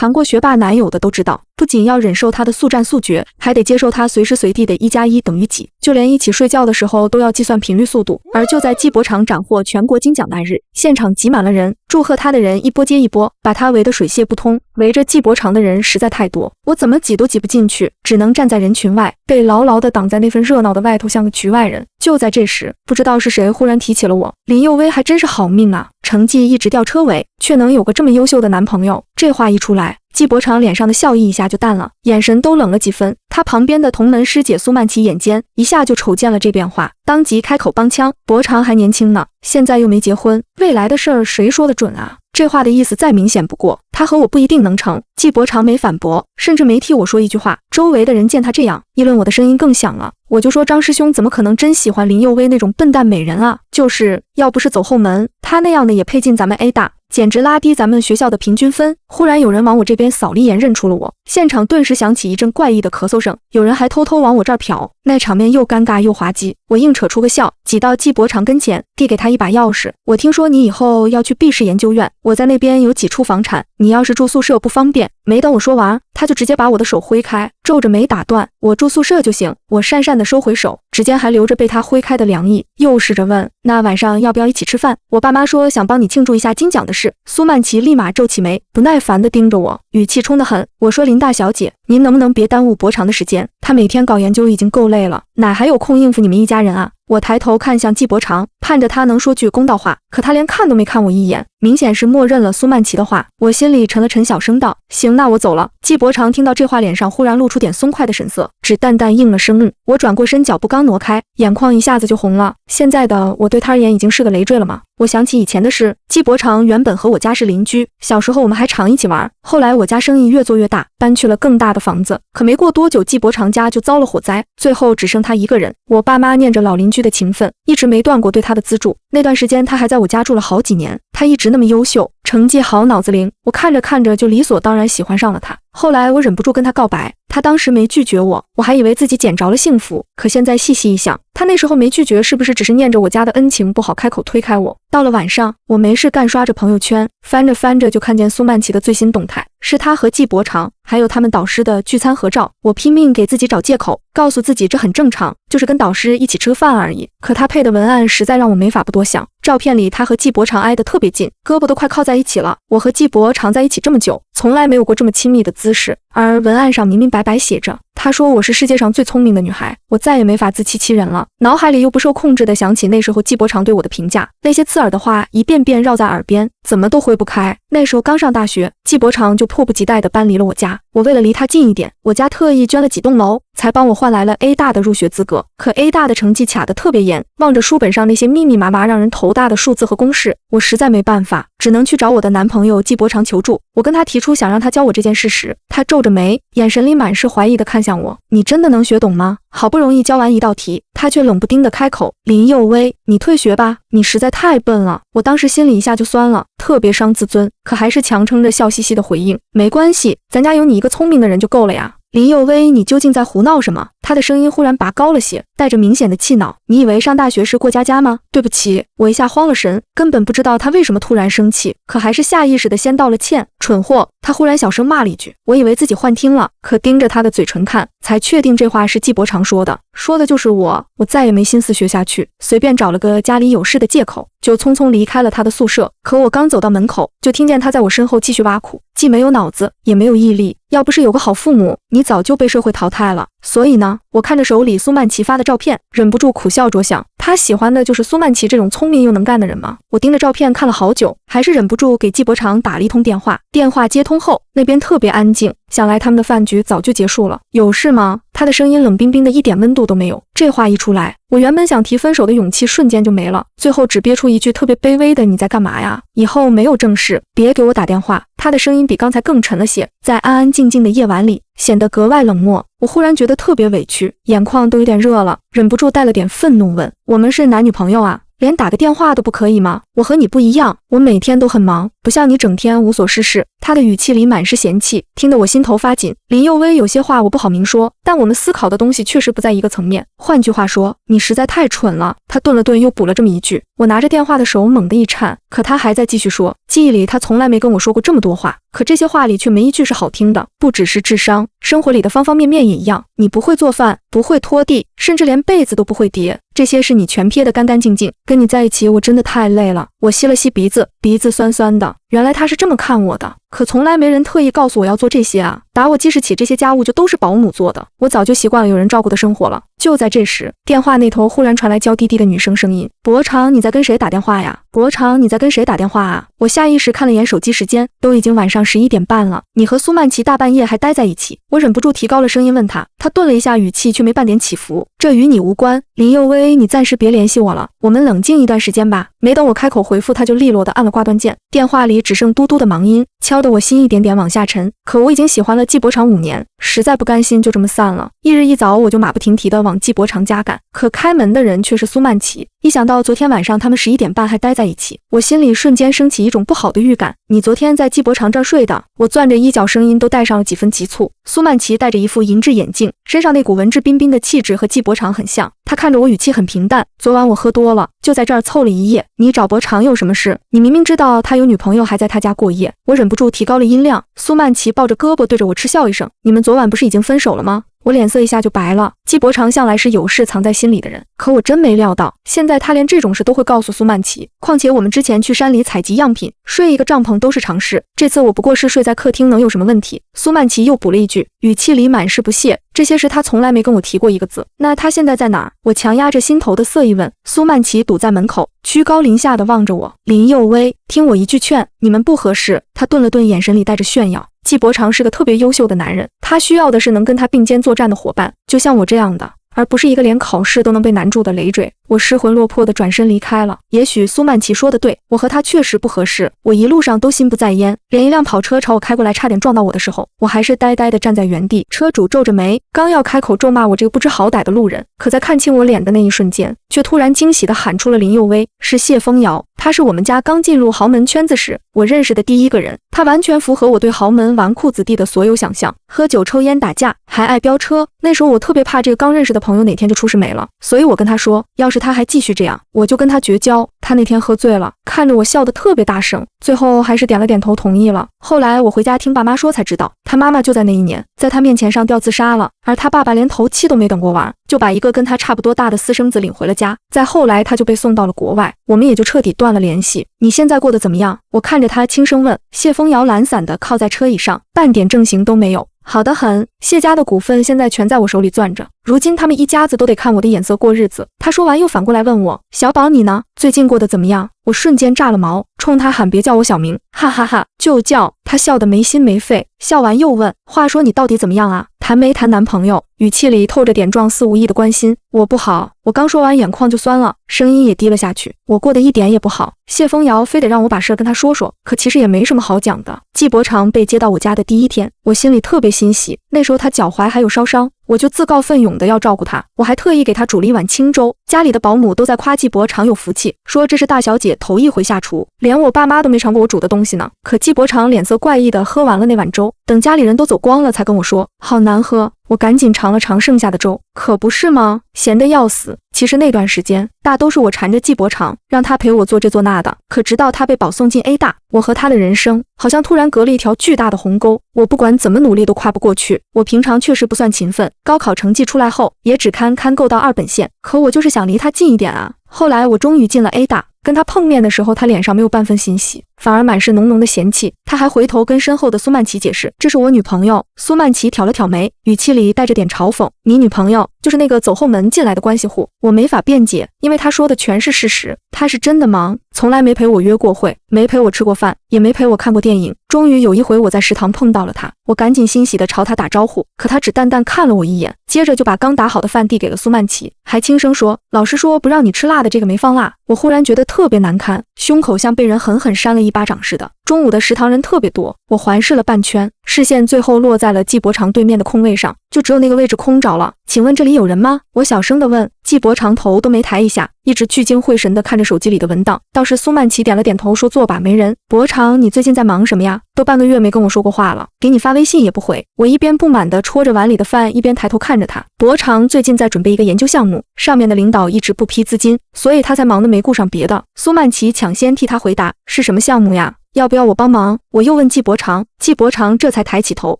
谈过学霸男友的都知道，不仅要忍受他的速战速决，还得接受他随时随地的1+1等于几，就连一起睡觉的时候都要计算频率速度。而就在季伯常斩获全国金奖那日，现场挤满了人，祝贺他的人一波接一波，把他围得水泄不通。围着季伯常的人实在太多，我怎么挤都挤不进去，只能站在人群外，被牢牢地挡在那份热闹的外头，像个局外人。就在这时，不知道是谁忽然提起了我，林佑威还真是好命啊，成绩一直掉车尾，却能有个这么优秀的男朋友。这话一出来，季伯常脸上的笑意一下就淡了，眼神都冷了几分。他旁边的同门师姐苏曼琪眼尖，一下就瞅见了这变化，当即开口帮腔：伯常还年轻呢，现在又没结婚，未来的事儿谁说得准啊？这话的意思再明显不过，他和我不一定能成。季伯常没反驳，甚至没替我说一句话。周围的人见他这样议论我的声音更响了，我就说张师兄怎么可能真喜欢林佑威那种笨蛋美人啊？就是要不是走后门，他那样的也配进咱们 A 大，简直拉低咱们学校的平均分。忽然有人往我这边扫了一眼，认出了我，现场顿时响起一阵怪异的咳嗽声，有人还偷偷往我这儿瞟，那场面又尴尬又滑稽。我硬扯出个笑，挤到季伯常跟前，递给他一把钥匙。我听说你以后要去 B 市研究院，我在那边有几处房产，你要是住宿舍不方便。没等我说完，他就直接把我的手挥开，皱着眉打断：我住宿舍就行。我讪讪地收回手，指尖还留着被他挥开的凉意，又试着问：那晚上要不要一起吃饭？我爸妈说想帮你庆祝一下金奖的事。苏曼琪立马皱起眉，不耐烦地盯着我，语气冲得很。我说林大小姐，您能不能别耽误伯常的时间？他每天搞研究已经够累了，哪还有空应付你们一家人啊？我抬头看向季伯常，盼着他能说句公道话，可他连看都没看我一眼，明显是默认了苏曼琪的话。我心里沉了沉，小声道：行，那我走了。季伯常听到这话，脸上忽然露出点松快的神色，只淡淡应了声嗯。我转过身，脚步刚挪开，眼眶一下子就红了。现在的我对他而言已经是个累赘了吗？我想起以前的事，季伯常原本和我家是邻居，小时候我们还常一起玩。后来我家生意越做越大，搬去了更大的房子，可没过多久，季伯常家就遭了火灾，最后只剩他一个人。我爸妈念着老邻居的情分，一直没断过对他的资助。那段时间他还在我家住了好几年，他一直那么优秀，成绩好，脑子灵，我看着看着就理所当然喜欢上了他。后来我忍不住跟他告白，他当时没拒绝我，我还以为自己捡着了幸福。可现在细细一想，他那时候没拒绝，是不是只是念着我家的恩情不好开口推开我？到了晚上，我没事干刷着朋友圈，翻着翻着就看见苏曼琪的最新动态，是他和季伯常还有他们导师的聚餐合照。我拼命给自己找借口，告诉自己这很正常，就是跟导师一起吃个饭而已。可他配的文案实在让我没法不多想。照片里他和季伯常挨得特别近，胳膊都快靠在一起了。我和季伯常在一起这么久，从来没有过这么亲密的姿势。而文案上明明白白写着，他说我是世界上最聪明的女孩。我再也没法自欺欺人了，脑海里又不受控制地想起那时候季伯常对我的评价，那些刺耳的话一遍遍绕在耳边，怎么都挥不开。那时候刚上大学，季伯常就迫不及待地搬离了我家，我为了离他近一点，我家特意捐了几栋楼，才帮我换来了 A 大的入学资格。可 A 大的成绩卡得特别严，望着书本上那些密密麻麻让人头大的数字和公式，我实在没办法，只能去找我的男朋友季伯常求助。我跟他提出想让他教我这件事时，他皱着眉，眼神里满是怀疑地看向我：你真的能学懂吗？好不容易教完一道题，他却冷不丁地开口：林佑威，你退学吧，你实在太笨了。我当时心里一下就酸了，特别伤自尊，可还是强撑着笑嘻嘻的回应：没关系，咱家有你一个聪明的人就够了呀。林佑威，你究竟在胡闹什么？他的声音忽然拔高了些，带着明显的气恼。你以为上大学是过家家吗？对不起，我一下慌了神，根本不知道他为什么突然生气，可还是下意识的先道了歉。蠢货！他忽然小声骂了一句，我以为自己幻听了，可盯着他的嘴唇看，才确定这话是季伯常说的，说的就是我。我再也没心思学下去，随便找了个家里有事的借口，就匆匆离开了他的宿舍。可我刚走到门口，就听见他在我身后继续挖苦，既没有脑子，也没有毅力，要不是有个好父母，你早就被社会淘汰了。所以呢，我看着手里苏曼琪发的照片，忍不住苦笑着想，他喜欢的就是苏曼琪这种聪明又能干的人吗？我盯着照片看了好久，还是忍不住给季伯常打了一通电话。电话接通后，那边特别安静，想来他们的饭局早就结束了。有事吗？他的声音冷冰冰的，一点温度都没有。这话一出来，我原本想提分手的勇气瞬间就没了，最后只憋出一句特别卑微的：你在干嘛呀？以后没有正事，别给我打电话。他的声音比刚才更沉了些，在安安静静的夜晚里显得格外冷漠。我忽然觉得特别委屈，眼眶都有点热了，忍不住带了点愤怒问：我们是男女朋友啊？连打个电话都不可以吗？我和你不一样，我每天都很忙，不像你整天无所事事。他的语气里满是嫌弃，听得我心头发紧。林佑威有些话我不好明说，但我们思考的东西确实不在一个层面。换句话说，你实在太蠢了。他顿了顿，又补了这么一句。我拿着电话的手猛地一颤，可他还在继续说。记忆里他从来没跟我说过这么多话，可这些话里却没一句是好听的。不只是智商，生活里的方方面面也一样。你不会做饭，不会拖地，甚至连被子都不会叠，这些是你全撇得干干净净。跟你在一起我真的太累了。我吸了吸鼻子，鼻子酸酸的。原来他是这么看我的，可从来没人特意告诉我要做这些啊。打我记事起这些家务就都是保姆做的，我早就习惯了有人照顾的生活了。就在这时，电话那头忽然传来娇滴滴的女生声音：博长，你在跟谁打电话呀？博长，你在跟谁打电话啊？我下意识看了眼手机时间，都已经晚上11点半了。你和苏曼琪大半夜还待在一起？我忍不住提高了声音问他。他顿了一下，语气却没半点起伏。这与你无关，林佑威，你暂时别联系我了，我们冷静一段时间吧。没等我开口回复，他就利落地按了挂断键，电话里只剩嘟嘟的忙音，敲得我心一点点往下沉。可我已经喜欢了季伯长5年，实在不甘心就这么散了。一日一早我就马不停蹄地往季伯长家赶，可开门的人却是苏曼琪。一想到昨天晚上他们11点半还待在一起，我心里瞬间升起一种不好的预感。你昨天在季伯长这儿睡的？我攥着衣角，声音都带上了几分急促。苏曼琪戴着一副银质眼镜，身上那股文质彬彬的气质和季伯长很像。他看着我，语气很平淡。昨晚我喝多了，就在这儿凑了一夜。你找伯长有什么事？你明明知道他有女朋友，还在他家过夜。我忍不住提高了音量。苏曼琪抱着胳膊对着我嗤笑一声：你们昨晚不是已经分手了吗？我脸色一下就白了。季伯长向来是有事藏在心里的人，可我真没料到，现在他连这种事都会告诉苏曼琪。况且我们之前去山里采集样品，睡一个帐篷都是常事，这次我不过是睡在客厅，能有什么问题？苏曼琪又补了一句，语气里满是不屑。这些事他从来没跟我提过一个字。那他现在在哪？我强压着心头的色一问。苏曼琪堵在门口，居高临下的望着我。林佑威，听我一句劝，你们不合适。他顿了顿，眼神里带着炫耀。季伯长是个特别优秀的男人，他需要的是能跟他并肩作战的伙伴，就像我这样的，而不是一个连考试都能被难住的累赘。我失魂落魄地转身离开了。也许苏曼琪说的对，我和他确实不合适。我一路上都心不在焉，连一辆跑车朝我开过来差点撞到我的时候，我还是呆呆地站在原地。车主皱着眉，刚要开口咒骂我这个不知好歹的路人，可在看清我脸的那一瞬间，却突然惊喜地喊出了林佑威，是谢风瑶。他是我们家刚进入豪门圈子时我认识的第一个人，他完全符合我对豪门纨绔子弟的所有想象，喝酒抽烟打架，还爱飙车。那时候我特别怕这个刚认识的朋友哪天就出事没了，所以我跟他说，要是他还继续这样，我就跟他绝交。他那天喝醉了，看着我笑得特别大声，最后还是点了点头同意了。后来我回家听爸妈说才知道，他妈妈就在那一年在他面前上吊自杀了，而他爸爸连头七都没等过完，就把一个跟他差不多大的私生子领回了家。再后来他就被送到了国外，我们也就彻底断了联系。你现在过得怎么样？我看着他轻声问。谢风瑶懒散地靠在车椅上，半点正形都没有。好得很，谢家的股份现在全在我手里攥着，如今他们一家子都得看我的眼色过日子。他说完又反过来问我，小宝你呢？最近过得怎么样？我瞬间炸了毛，冲他喊别叫我小名，哈哈哈，就叫。他笑得没心没肺，笑完又问，话说你到底怎么样啊？谈没谈男朋友？语气里透着点状似无意的关心。我不好。我刚说完眼眶就酸了，声音也低了下去。我过得一点也不好。谢风瑶非得让我把事跟他说说，可其实也没什么好讲的。季伯长被接到我家的第一天，我心里特别欣喜。那时候他脚踝还有烧伤，我就自告奋勇的要照顾他，我还特意给他煮了一碗清粥。家里的保姆都在夸季伯长有福气，说这是大小姐头一回下厨，连我爸妈都没尝过我煮的东西呢。可季伯长脸色怪异的喝完了那碗粥，等家里人都走光了才跟我说，好难喝。我赶紧尝了尝剩下的粥，可不是吗？咸得要死。其实那段时间大都是我缠着季伯长，让他陪我做这做那的。可直到他被保送进 A 大，我和他的人生好像突然隔了一条巨大的鸿沟，我不管怎么努力都跨不过去。我平常确实不算勤奋，高考成绩出来后也只堪够到2本线，可我就是想离他近一点啊。后来我终于进了 A 大，跟他碰面的时候，他脸上没有半分欣喜，反而满是浓浓的嫌弃。他还回头跟身后的苏曼琪解释，这是我女朋友。苏曼琪挑了挑眉，语气里带着点嘲讽，你女朋友就是那个走后门进来的关系户。我没法辩解，因为他说的全是事实。他是真的忙，从来没陪我约过会，没陪我吃过饭，也没陪我看过电影。终于有一回我在食堂碰到了他，我赶紧欣喜地朝他打招呼，可他只淡淡看了我一眼，接着就把刚打好的饭递给了苏曼琪，还轻声说，老师说不让你吃辣的这个没放辣。我忽然觉得特别难堪，胸口像被人狠狠扇了一巴掌似的。中午的食堂人特别多，我环视了半圈，视线最后落在了季伯长对面的空位上。就只有那个位置空着了，请问这里有人吗？我小声地问。季伯常头都没抬一下，一直聚精会神地看着手机里的文档。倒是苏曼琪点了点头，说坐吧，没人。伯常，你最近在忙什么呀？都半个月没跟我说过话了，给你发微信也不回。我一边不满地戳着碗里的饭，一边抬头看着他。伯常最近在准备一个研究项目，上面的领导一直不批资金，所以他才忙得没顾上别的。苏曼琪抢先替他回答，是什么项目呀？要不要我帮忙？我又问季伯常，季伯常这才抬起头，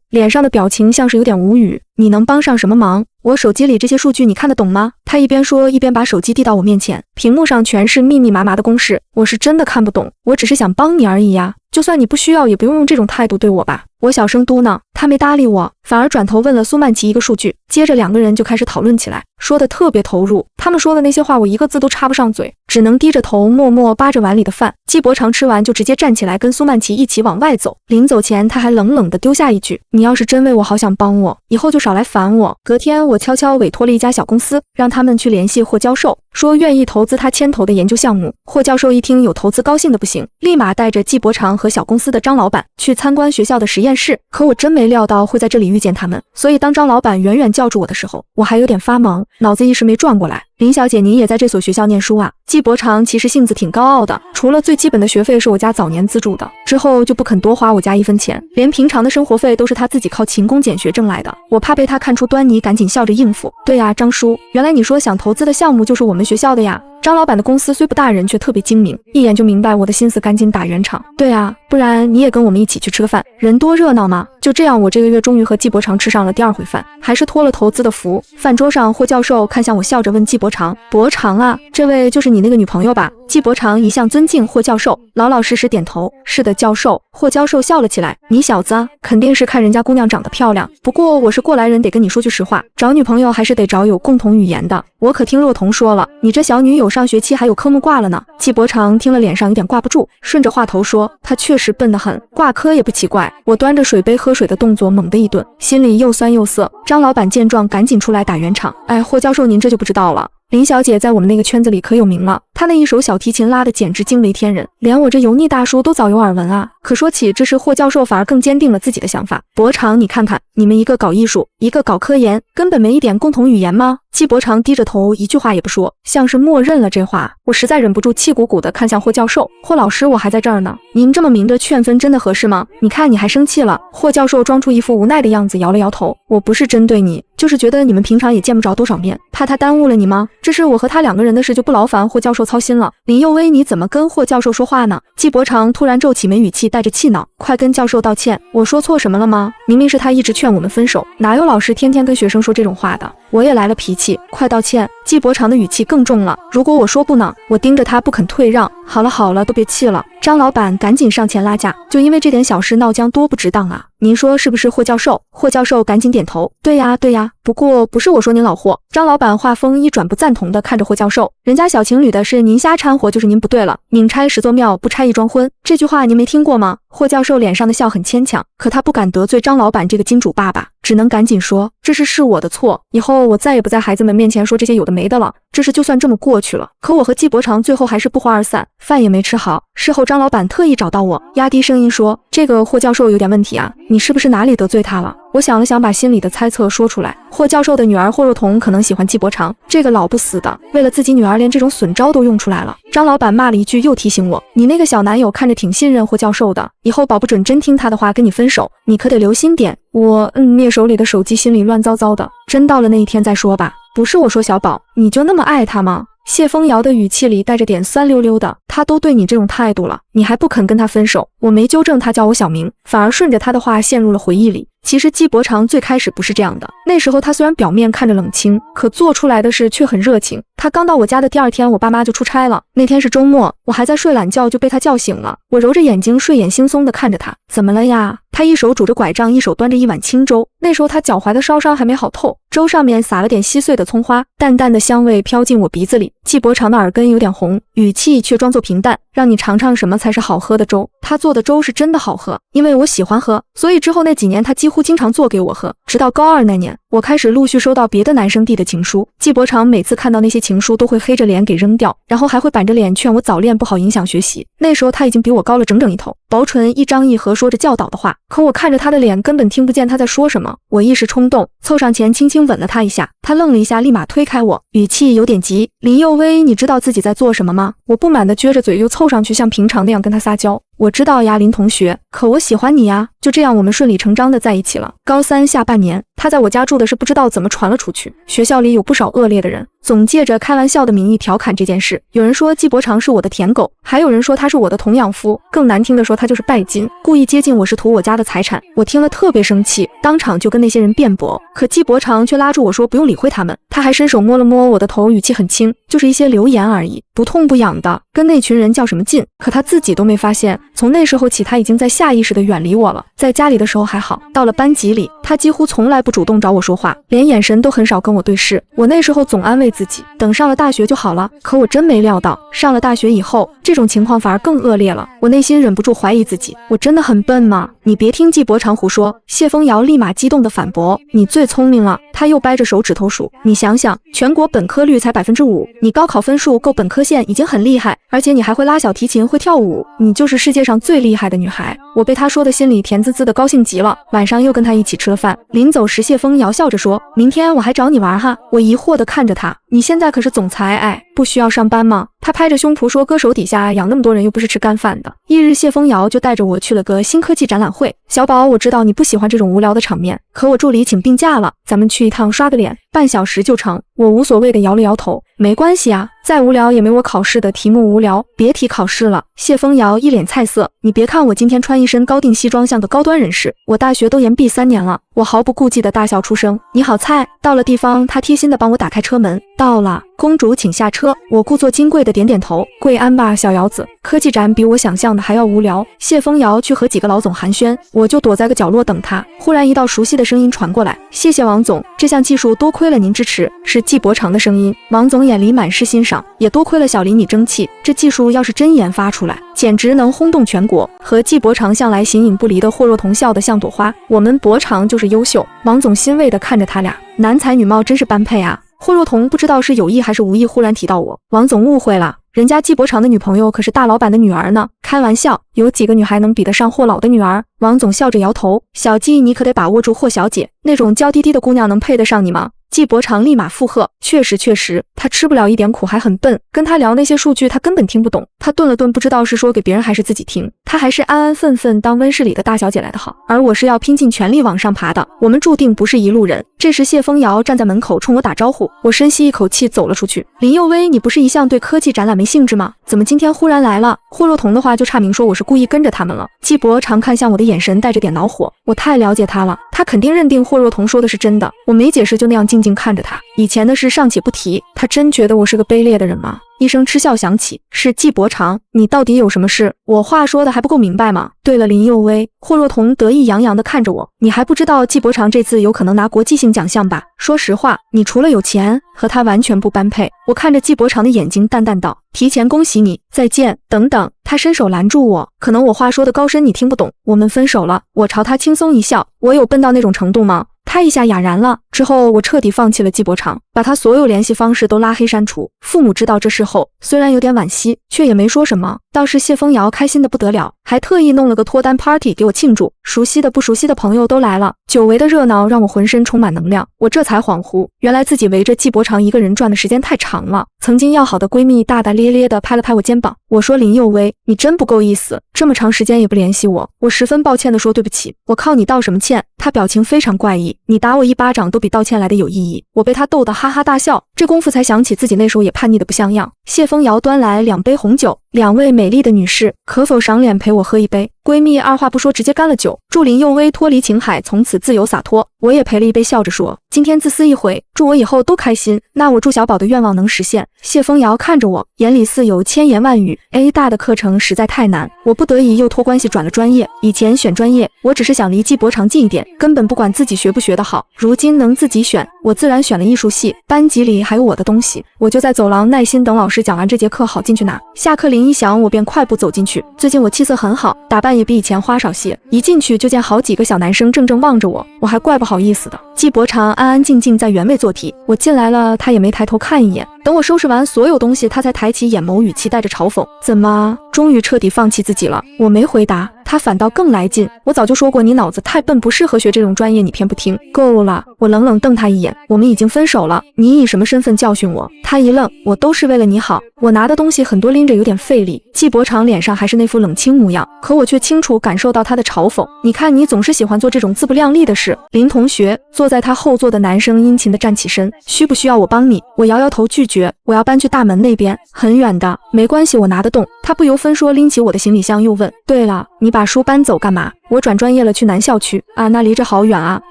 脸上的表情像是有点无语。你能帮上什么忙？我手机里这些数据你看得懂吗？他一边说一边把手机递到我面前，屏幕上全是密密麻麻的公式，我是真的看不懂，我只是想帮你而已呀，就算你不需要也不用用这种态度对我吧。我小声嘟囔，他没搭理我，反而转头问了苏曼琪一个数据，接着两个人就开始讨论起来，说得特别投入。他们说的那些话我一个字都插不上嘴，只能低着头默默扒着碗里的饭。季伯常吃完就直接站起来跟苏曼琪一起往外走，临走前他还冷冷地丢下一句，你要是真为我好想帮我，以后就少来烦我。隔天我悄悄委托了一家小公司，让他们去联系霍教授，说愿意投资他牵头的研究项目。霍教授一听有投资，高兴的不行，立马带着季伯常和小公司的张老板去参观学校的实验室。可我真没料到会在这里遇见他们，所以当张老板远远叫住我的时候，我还有点发懵，脑子一时没转过来。林小姐，您也在这所学校念书啊？季伯常其实性子挺高傲的，除了最基本的学费是我家早年资助的，之后就不肯多花我家一分钱，连平常的生活费都是他自己靠勤工俭学挣来的。我怕被他看出端倪，赶紧笑着应付。对呀，张叔，原来你说想投资的项目就是我们学校的呀。张老板的公司虽不大，人却特别精明，一眼就明白我的心思，赶紧打圆场。对啊，不然你也跟我们一起去吃个饭，人多热闹嘛。就这样，我这个月终于和季伯常吃上了第二回饭，还是托了投资的福。饭桌上，霍教授看向我，笑着问季伯常：“伯常啊，这位就是你那个女朋友吧？”季伯常一向尊敬霍教授，老老实实点头：“是的，教授。”霍教授笑了起来：“你小子肯定是看人家姑娘长得漂亮，不过我是过来人，得跟你说句实话，找女朋友还是得找有共同语言的。我可听若彤说了，你这小女友上学期还有科目挂了呢。”季伯常听了，脸上有点挂不住，顺着话头说：“她确实笨得很，挂科也不奇怪。”我端着水杯喝水的动作猛地一顿，心里又酸又涩。张老板见状赶紧出来打圆场：“哎，霍教授您这就不知道了。林小姐在我们那个圈子里可有名了，她那一手小提琴拉得简直惊为天人，连我这油腻大叔都早有耳闻啊。”可说起这事，霍教授反而更坚定了自己的想法：“伯常，你看看，你们一个搞艺术，一个搞科研，根本没一点共同语言吗？”季伯常低着头，一句话也不说，像是默认了这话。我实在忍不住，气鼓鼓地看向霍教授：“霍老师，我还在这儿呢，您这么明着劝分，真的合适吗？你看你还生气了。”霍教授装出一副无奈的样子，摇了摇头：“我不是针对你，就是觉得你们平常也见不着多少面，怕他耽误了你吗？这是我和他两个人的事，就不劳烦霍教授操心了。”林佑威，你怎么跟霍教授说话呢？季伯常突然皱起眉，语气带着气恼：“快跟教授道歉！我说错什么了吗？明明是他一直劝我们分手，哪有老师天天跟学生说这种话的？我也来了脾气，快道歉！”季伯常的语气更重了：“如果我说不呢？”我盯着他不肯退让。好了好了，都别气了。张老板赶紧上前拉架，就因为这点小事闹僵，多不值当啊！您说是不是霍教授？霍教授赶紧点头：“对呀对呀，不过不是我说您老霍。”张老板话锋一转，不赞同地看着霍教授：“人家小情侣的事，您瞎掺和就是您不对了。宁拆10座庙，不拆一桩婚，这句话您没听过吗？”霍教授脸上的笑很牵强，可他不敢得罪张老板这个金主爸爸，只能赶紧说：“这是我的错，以后我再也不在孩子们面前说这些有的没的了。”这事就算这么过去了。可我和季伯常最后还是不欢而散，饭也没吃好。事后张老板特意找到我，压低声音说：“这个霍教授有点问题啊，你是不是哪里得罪他了？”我想了想，把心里的猜测说出来：霍教授的女儿霍若彤可能喜欢季伯常，这个老不死的，为了自己女儿连这种损招都用出来了。张老板骂了一句，又提醒我：“你那个小男友看着挺信任霍教授的，以后保不准真听他的话跟你分手，你可得留心点。”我灭手里的手机，心里乱糟糟的，真到了那一天再说吧。不是我说小宝，你就那么爱他吗？谢风瑶的语气里带着点酸溜溜的，他都对你这种态度了，你还不肯跟他分手？我没纠正他叫我小明，反而顺着他的话陷入了回忆里。其实季伯常最开始不是这样的，那时候他虽然表面看着冷清，可做出来的事却很热情。他刚到我家的第2天，我爸妈就出差了，那天是周末，我还在睡懒觉就被他叫醒了。我揉着眼睛，睡眼惺忪地看着他：“怎么了呀？”他一手拄着拐杖，一手端着一碗清粥。那时候他脚踝的烧伤还没好透，粥上面撒了点稀碎的葱花，淡淡的香味飘进我鼻子里。季伯常的耳根有点红，语气却装作平淡：“让你尝尝什么才是好喝的粥。”他做的粥是真的好喝，因为我喜欢喝，所以之后那几年他几乎经常做给我喝。直到高2那年，我开始陆续收到别的男生递的情书，季伯常每次看到那些情书都会黑着脸给扔掉，然后还会板着脸劝我早恋不好影响学习。那时候他已经比我高了整整一头，薄唇一张一合说着教导的话，可我看着他的脸，根本听不见他在说什么。我一时冲动，凑上前轻轻吻了他一下。他愣了一下，立马推开我，语气有点急：“林佑威，你知道自己在做什么吗？”我不满地撅着嘴，又凑上去像平常那样跟他撒娇。我知道呀，林同学，可我喜欢你呀。就这样，我们顺理成章的在一起了。高三下半年，他在我家住的事不知道怎么传了出去，学校里有不少恶劣的人，总借着开玩笑的名义调侃这件事。有人说季伯常是我的舔狗，还有人说他是我的童养夫，更难听的说他就是拜金，故意接近我是图我家的财产。我听了特别生气，当场就跟那些人辩驳。可季伯常却拉住我说不用理会他们，他还伸手摸了摸我的头，语气很轻，就是一些流言而已，不痛不痒的，跟那群人较什么劲。可他自己都没发现，从那时候起他已经在下意识地远离我了。在家里的时候还好，到了班级里，他几乎从来不主动找我说话，连眼神都很少跟我对视。我那时候总安慰自己，等上了大学就好了。可我真没料到，上了大学以后，这种情况反而更恶劣了。我内心忍不住怀疑自己，我真的很笨吗？你别听季伯常胡说。谢风瑶立马激动地反驳，你最聪明了。他又掰着手指头数，你想想，全国本科率才5%，你高考分数够本科线已经很厉害，而且你还会拉小提琴，会跳舞，你就是世界上最厉害的女孩。我被他说的心里甜滋滋的，高兴极了。晚上又跟他一起吃了饭，临走时谢风瑶笑着说，明天我还找你玩哈。我疑惑地看着他，你现在可是总裁哎，不需要上班吗？他拍着胸脯说，歌手底下养那么多人又不是吃干饭的。翌日谢风瑶就带着我去了个新科技展览会。小宝，我知道你不喜欢这种无聊的场面，可我助理请病假了，咱们去一趟刷个脸，半小时就成。我无所谓的摇了摇头，没关系啊，再无聊也没我考试的题目无聊，别提考试了。谢风瑶一脸菜色，你别看我今天穿一身高定西装像个高端人士，我大学都延毕3年了。我毫不顾忌的大笑出声，你好菜。到了地方，他贴心的帮我打开车门，到了，公主请下车。我故作金贵的点点头，跪安吧小瑶子。科技展比我想象的还要无聊，谢风瑶去和几个老总寒暄，我就躲在个角落等他。忽然一道熟悉的声音传过来，谢谢王总，这项技术多亏了您支持。是季伯常的声音。王总眼里满是欣赏，也多亏了小林你争气，这技术要是真研发出来，简直能轰动全国。和季伯常向来形影不离的霍若彤笑得像朵花，我们伯常就是优秀。王总欣慰地看着他俩，男才女貌真是般配啊。霍若彤不知道是有意还是无意，忽然提到我，王总误会了，人家季伯常的女朋友可是大老板的女儿呢。开玩笑，有几个女孩能比得上霍老的女儿？王总笑着摇头，小季你可得把握住霍小姐，那种娇滴滴的姑娘能配得上你吗？季伯常立马附和，确实，他吃不了一点苦，还很笨，跟他聊那些数据他根本听不懂。他顿了顿，不知道是说给别人还是自己听，他还是安安分分当温室里的大小姐来的好，而我是要拼尽全力往上爬的，我们注定不是一路人。这时谢风瑶站在门口冲我打招呼，我深吸一口气走了出去。林佑威，你不是一向对科技展览没兴致吗？怎么今天忽然来了？霍若彤的话就差明说我是故意跟着他们了。季伯常看向我的眼神带着点恼火，我太了解他了，他肯定认定霍若彤说的是真的。我没解释，就那样静静看着他。以前的事尚且不提，他真觉得我是个卑劣的人吗？一声嗤笑响起，是季伯常，你到底有什么事？我话说的还不够明白吗？对了，林佑威，霍若彤得意洋洋地看着我，你还不知道季伯常这次有可能拿国际性奖项吧？说实话，你除了有钱，和他完全不般配。我看着季伯常的眼睛，淡淡道，提前恭喜你，再见。等等，他伸手拦住我，可能我话说的高深你听不懂，我们分手了。我朝他轻松一笑，我有笨到那种程度吗？他一下哑然了。之后我彻底放弃了季伯常，把他所有联系方式都拉黑删除。父母知道这事后，虽然有点惋惜，却也没说什么。倒是谢风瑶开心的不得了，还特意弄了个脱单 party 给我庆祝，熟悉的不熟悉的朋友都来了，久违的热闹让我浑身充满能量。我这才恍惚，原来自己围着季伯常一个人转的时间太长了。曾经要好的闺蜜大大咧咧的拍了拍我肩膀，我说林佑威，你真不够意思，这么长时间也不联系我。我十分抱歉的说对不起，我靠你道什么歉？他表情非常怪异，你打我一巴掌都比道歉来的有意义。我被他逗得哈哈大笑，这功夫才想起自己那时候也叛逆的不像样。谢风瑶端来2杯红酒，两位美丽的女士，可否赏脸陪我喝一杯？闺蜜二话不说直接干了酒，祝林佑威脱离情海，从此自由洒脱。我也赔了一杯，笑着说，今天自私一回，祝我以后都开心。那我祝小宝的愿望能实现。谢风瑶看着我，眼里似有千言万语。A 大的课程实在太难，我不得已又托关系转了专业。以前选专业，我只是想离季伯常近一点，根本不管自己学不学得好。如今能自己选，我自然选了艺术系。班级里还有我的东西，我就在走廊耐心等老师讲完这节课好进去拿。下课铃一响，我便快步走进去。最近我气色很好，打扮也比以前花哨些，一进去就见好几个小男生怔怔望着我。我还怪不好意思的。季伯常安安静静在原位做题，我进来了，他也没抬头看一眼。等我收拾完所有东西，他才抬起眼眸，语气带着嘲讽：怎么，终于彻底放弃自己了？我没回答，他反倒更来劲。我早就说过你脑子太笨，不适合学这种专业，你偏不听。够了！我冷冷瞪他一眼，我们已经分手了，你以什么身份教训我？他一愣，我都是为了你好。我拿的东西很多，拎着有点费力。季伯常脸上还是那副冷清模样，可我却清楚感受到他的嘲讽。你看，你总是喜欢做这种自不量力的事。林同学，坐在他后座的男生殷勤地站起身，需不需要我帮你？我摇摇头拒绝，我要搬去大门那边，很远的。没关系，我拿得动。他不由分说拎起我的行李箱，又问：对了，你把书搬走干嘛？我转专业了，去南校区啊，那离这好远啊。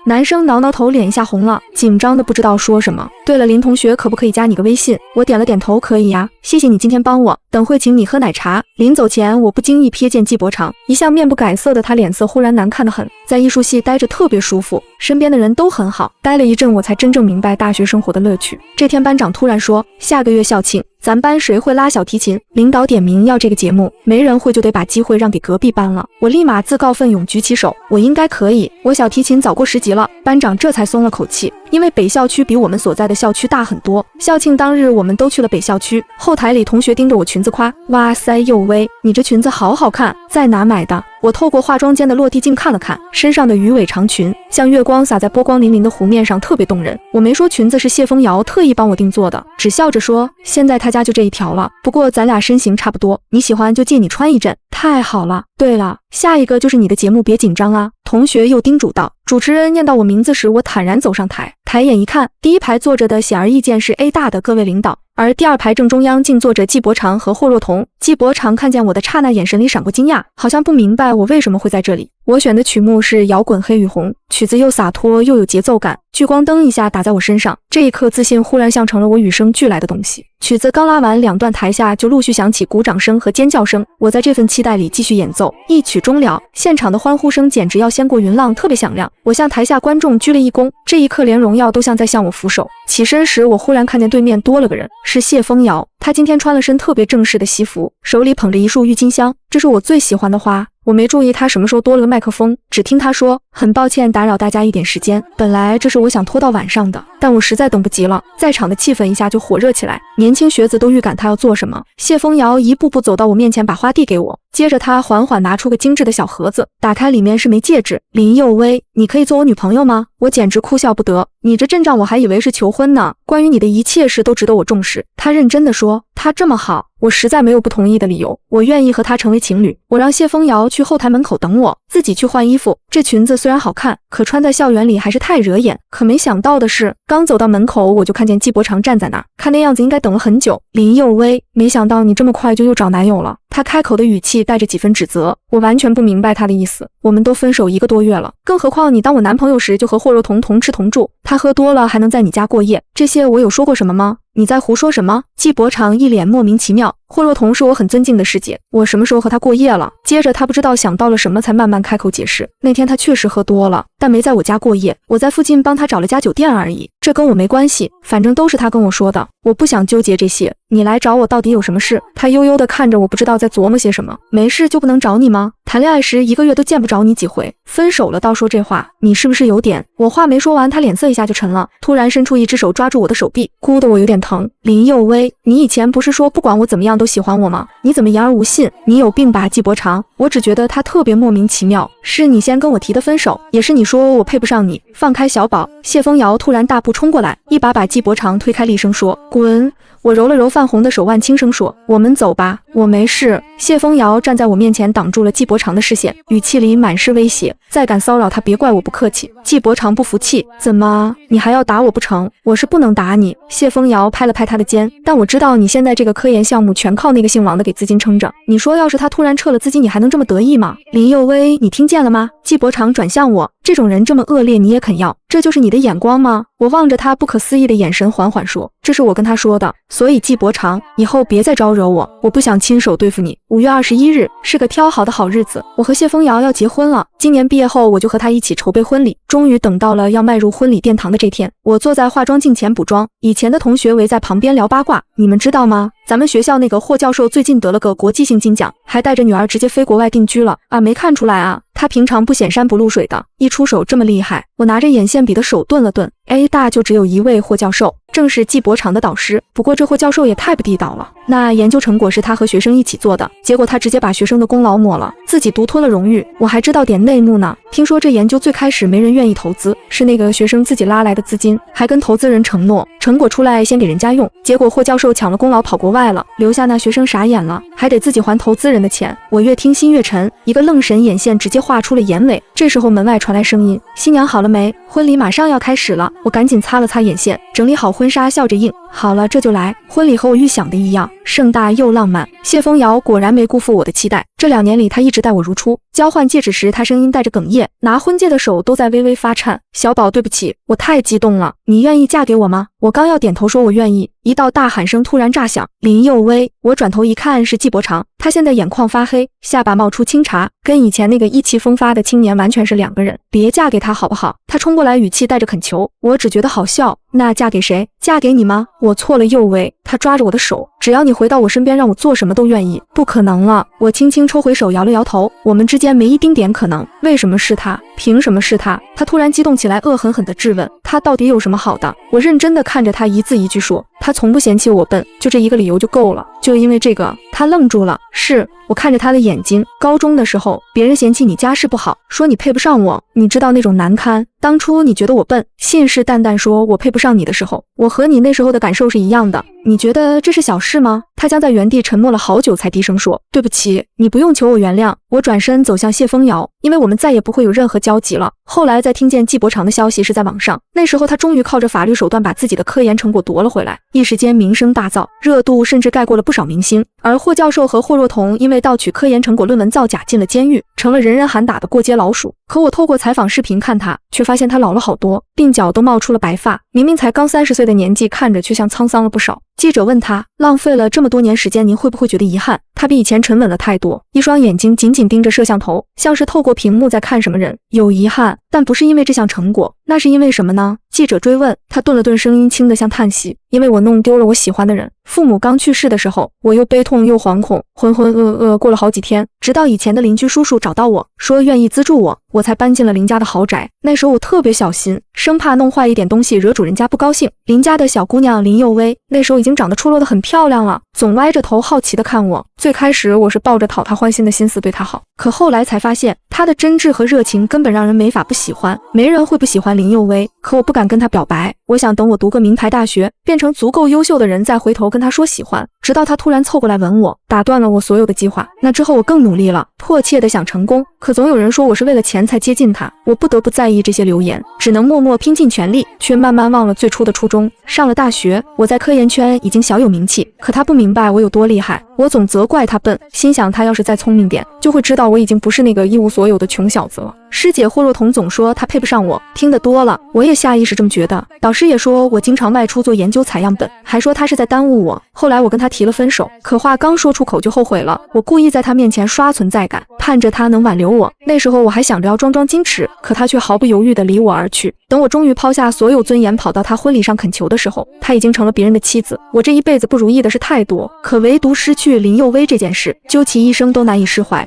男生挠挠头，脸一下红了，紧张的不知道说什么。对了，林同学，可不可以加你个微信？我点了点头，可以呀，谢谢你今天帮我，等会请你喝奶茶。临走前，我不经意瞥见季伯常，一向面不改色的他脸色忽然难看得很，在艺术系待着特别舒服，身边的人都很好。待了一阵，我才真正明白大学生活的乐趣。这天班长突然说，下个月校庆，咱班谁会拉小提琴？领导点名要这个节目，没人会就得把机会让给隔壁班了。我立马自告奋勇举起手，我应该可以，我小提琴早过10级了。班长这才松了口气，因为北校区比我们所在的校区大很多。校庆当日，我们都去了北校区，后台里同学盯着我裙子夸，哇塞，佑薇，你这裙子好好看，在哪买的？我透过化妆间的落地镜看了看，身上的鱼尾长裙像月光洒在波光粼粼的湖面上，特别动人。我没说裙子是谢风瑶特意帮我定做的，只笑着说，现在他家就这一条了，不过咱俩身形差不多，你喜欢就借你穿一阵。太好了，对了，下一个就是你的节目，别紧张啊。同学又叮嘱道。主持人念到我名字时，我坦然走上台，抬眼一看，第一排坐着的显而易见是 A 大的各位领导，而第二排正中央竟坐着季伯常和霍若彤。季伯常看见我的刹那眼神里闪过惊讶，好像不明白我为什么会在这里。我选的曲目是摇滚黑与红，曲子又洒脱又有节奏感，聚光灯一下打在我身上，这一刻自信忽然像成了我与生俱来的东西。曲子刚拉完，2段台下就陆续响起鼓掌声和尖叫声，我在这份期待里继续演奏，一曲终了，现场的欢呼声简直要掀过云浪，特别响亮。我向台下观众鞠了一躬，这一刻连荣耀都像在向我俯首。起身时，我忽然看见对面多了个人，是谢风瑶。她今天穿了身特别正式的西服，手里捧着一束郁金香，这是我最喜欢的花。我没注意他什么时候多了个麦克风，只听他说，很抱歉打扰大家一点时间，本来这是我想拖到晚上的，但我实在等不及了。在场的气氛一下就火热起来，年轻学子都预感他要做什么。谢风瑶一步步走到我面前，把花递给我，接着他缓缓拿出个精致的小盒子，打开里面是枚戒指。林佑薇，你可以做我女朋友吗？我简直哭笑不得，你这阵仗我还以为是求婚呢，关于你的一切事都值得我重视。他认真地说，他这么好，我实在没有不同意的理由，我愿意和他成为情侣。我让谢风瑶去后台门口等我，自己去换衣服。这裙子虽然好看，可穿在校园里还是太惹眼。可没想到的是，刚走到门口，我就看见季伯常站在那儿，看那样子应该等了很久。林佑薇，没想到你这么快就又找男友了。他开口的语气带着几分指责，我完全不明白他的意思。我们都分手1个多月了，更何况你当我男朋友时就和霍若彤同吃同住，他喝多了还能在你家过夜，这些我有说过什么吗？你在胡说什么？季伯常一脸莫名其妙。霍若彤是我很尊敬的师姐，我什么时候和她过夜了？接着他不知道想到了什么，才慢慢开口解释，那天他确实喝多了，但没在我家过夜，我在附近帮他找了家酒店而已，这跟我没关系，反正都是他跟我说的，我不想纠结这些，你来找我到底有什么事？他悠悠地看着我，不知道在琢磨些什么。没事就不能找你吗？谈恋爱时1个月都见不着你几回，分手了倒说这话，你是不是有点……我话没说完，他脸色一下就沉了，突然伸出一只手抓住我的手臂，箍得我有点疼。林佑薇，你以前不是说不管我怎么样都喜欢我吗？你怎么言而无信？你有病吧，季伯常。我只觉得他特别莫名其妙，是你先跟我提的分手，也是你说我配不上你，放开小宝。谢风瑶突然大步冲过来，一把季伯常推开，厉声说，滚。我揉了揉泛红的手腕，轻声说，我们走吧，我没事。谢风瑶站在我面前挡住了季伯常的视线，语气里满是威胁，再敢骚扰他别怪我不客气。季伯常不服气，怎么你还要打我不成？我是不能打你。谢风瑶拍了拍他的肩，但我知道你现在这个科研项目全靠那个姓王的给资金撑着，你说要是他突然撤了资金，你还能这么得意吗？林佑薇，你听见了吗？季伯常转向我，这种人这么恶劣你也肯要，这就是你的眼光吗？我望着他不可思议的眼神，缓缓说，这是我跟他说的，所以季伯常，以后别再招惹我，我不想亲手对付你。5月21日是个挑好的好日子，我和谢风瑶要结婚了。今年毕业后，我就和他一起筹备婚礼，终于等到了要迈入婚礼殿堂的这天。我坐在化妆镜前补妆，以前的同学围在旁边聊八卦，你们知道吗？咱们学校那个霍教授最近得了个国际性金奖，还带着女儿直接飞国外定居了啊！没看出来啊，他平常不显山不露水的，一出手这么厉害。我拿着眼线笔的手顿了顿 ，A 大就只有一位霍教授，正是季伯常的导师。不过这霍教授也太不地道了，那研究成果是他和学生一起做的，结果他直接把学生的功劳抹了，自己独吞了荣誉。我还知道点内幕呢，听说这研究最开始没人愿意投资，是那个学生自己拉来的资金，还跟投资人承诺成果出来先给人家用，结果霍教授抢了功劳跑国外了，留下那学生傻眼了，还得自己还投资人的钱。我越听心越沉，一个愣神眼线直接画出了眼尾。这时候门外传来声音：新娘好了没？婚礼马上要开始了。我赶紧擦了擦眼线，整理好婚纱，笑着应：好了，这就来。婚礼和我预想的一样，盛大又浪漫。谢风瑶果然没辜负我的期待，这2年里他一直待我如初。交换戒指时，他声音带着哽咽，拿婚戒的手都在微微发颤。小宝，对不起，我太激动了，你愿意嫁给我吗？我刚要点头说我愿意，一道大喊声突然炸响：林佑威！我转头一看是季伯常，他现在眼眶发黑，下巴冒出清茶，跟以前那个意气风发的青年完全是2个人。别嫁给他好不好？他冲过来，语气带着恳求。我只觉得好笑。那嫁给谁？嫁给你吗？我错了，佑威。他抓着我的手，只要你回到我身边，让我做什么都愿意。不可能了，我轻轻抽回手，摇了摇头。我们之间没一丁点可能。为什么是他？凭什么是他？他突然激动起来，恶狠狠地质问：他到底有什么好的？我认真地看着他，一字一句说：他从不嫌弃我笨，就这一个理由就够了。就因为这个。他愣住了，是我看着他的眼睛。高中的时候，别人嫌弃你家世不好，说你配不上我，你知道那种难堪。当初你觉得我笨，信誓旦旦说我配不上你的时候，我和你那时候的感受是一样的。你觉得这是小事吗？他将在原地沉默了好久，才低声说：对不起，你不用求我原谅。我转身走向谢风瑶，因为我们再也不会有任何交集了。后来再听见季伯常的消息是在网上，那时候他终于靠着法律手段把自己的科研成果夺了回来，一时间名声大噪，热度甚至盖过了不少明星。而霍教授和霍若彤因为盗取科研成果论文造假进了监狱，成了人人喊打的过街老鼠。可我透过采访视频看他，却发现他老了好多，鬓角都冒出了白发，明明才刚30岁的年纪，看着却像沧桑了不少。记者问他，浪费了这么多年时间，您会不会觉得遗憾？他比以前沉稳了太多，一双眼睛紧紧盯着摄像头，像是透过屏幕在看什么人。有遗憾，但不是因为这项成果，那是因为什么呢？记者追问，他顿了顿，声音轻得像叹息：因为我弄丢了我喜欢的人。父母刚去世的时候，我又悲痛又惶恐，浑浑噩噩过了好几天，直到以前的邻居叔叔找到我说愿意资助我，我才搬进了邻家的豪宅。那时候我特别小心，生怕弄坏一点东西惹主人家不高兴。邻家的小姑娘林佑薇那时候已经长得出落得很漂亮了，总歪着头好奇地看我。最开始我是抱着讨她欢心的心思对她好，可后来才发现她的真挚和热情根本让人没法不喜欢。没人会不喜欢林佑薇，可我不敢跟她表白，我想等我读个名牌大学，变成足够优秀的人，再回头跟她说喜欢。直到她突然凑过来吻我，打断了我所有的计划。那之后我更努力了，迫切地想成功，可总有人说我是为了钱才接近她，我不得不在意这些流言，只能默默拼尽全力，却慢慢忘了最初的初衷。上了大学，我在科研圈已经小有名气，可她不明白我有多厉害，我总责怪她笨，心想她要是再聪明点，就会知道我已经不是那个一无所有的穷小子了。师姐霍若彤总说她配不上我，听得多了，我也下意识这么觉得。导师也说我经常外出做研究采样本，还说她是在耽误我。后来我跟她提了分手，可话刚说出口就后悔了。我故意在她面前刷存在感，盼着她能挽留我。那时候我还想着要装矜持，可她却毫不犹豫地离我而去。等我终于抛下所有尊严，跑到她婚礼上恳求的时候，她已经成了别人的妻子。我这一辈子不如意的事太多，可唯独失去林佑薇这件事，究其一生都难以释怀。